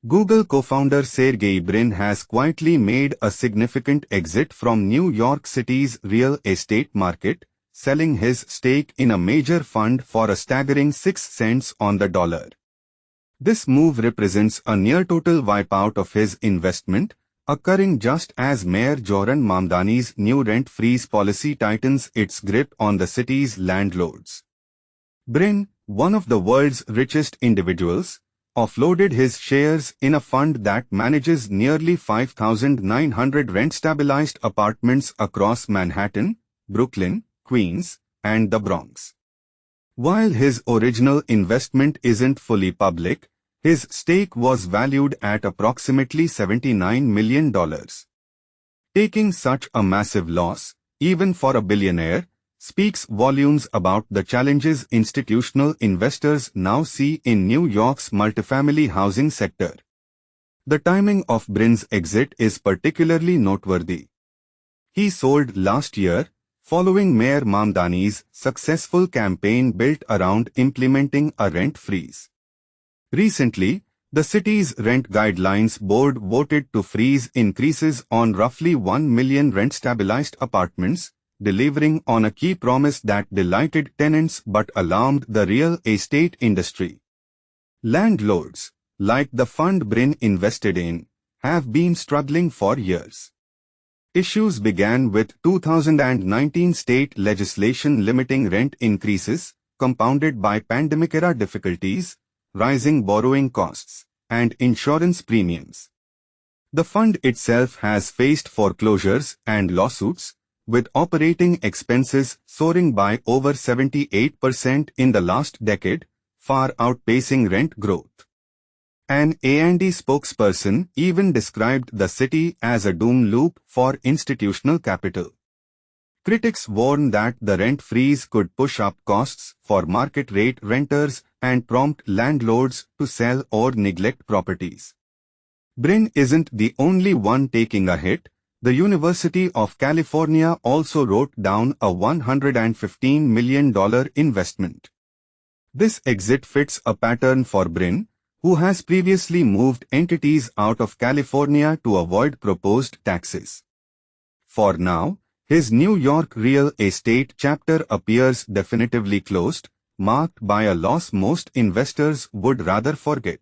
Google co-founder Sergey Brin has quietly made a significant exit from New York City's real estate market, selling his stake in a major fund for a staggering 6 cents on the dollar. This move represents a near-total wipeout of his investment, occurring just as Mayor Zoran Mamdani's new rent freeze policy tightens its grip on the city's landlords. Brin, one of the world's richest individuals, offloaded his shares in a fund that manages nearly 5,900 rent-stabilized apartments across Manhattan, Brooklyn, Queens, and the Bronx. While his original investment isn't fully public, his stake was valued at approximately $79 million. Taking such a massive loss, even for a billionaire, speaks volumes about the challenges institutional investors now see in New York's multifamily housing sector. The timing of Brin's exit is particularly noteworthy. He sold last year, following Mayor Mamdani's successful campaign built around implementing a rent freeze. Recently, the city's Rent Guidelines Board voted to freeze increases on roughly 1 million rent-stabilized apartments, delivering on a key promise that delighted tenants but alarmed the real estate industry. Landlords, like the fund Brin invested in, have been struggling for years. Issues began with 2019 state legislation limiting rent increases, compounded by pandemic-era difficulties, rising borrowing costs, and insurance premiums. The fund itself has faced foreclosures and lawsuits, with operating expenses soaring by over 78% in the last decade, far outpacing rent growth. An A&E spokesperson even described the city as a doom loop for institutional capital. Critics warn that the rent freeze could push up costs for market-rate renters and prompt landlords to sell or neglect properties. Brin isn't the only one taking a hit. The University of California also wrote down a $115 million investment. This exit fits a pattern for Brin, who has previously moved entities out of California to avoid proposed taxes. For now, his New York real estate chapter appears definitively closed, marked by a loss most investors would rather forget.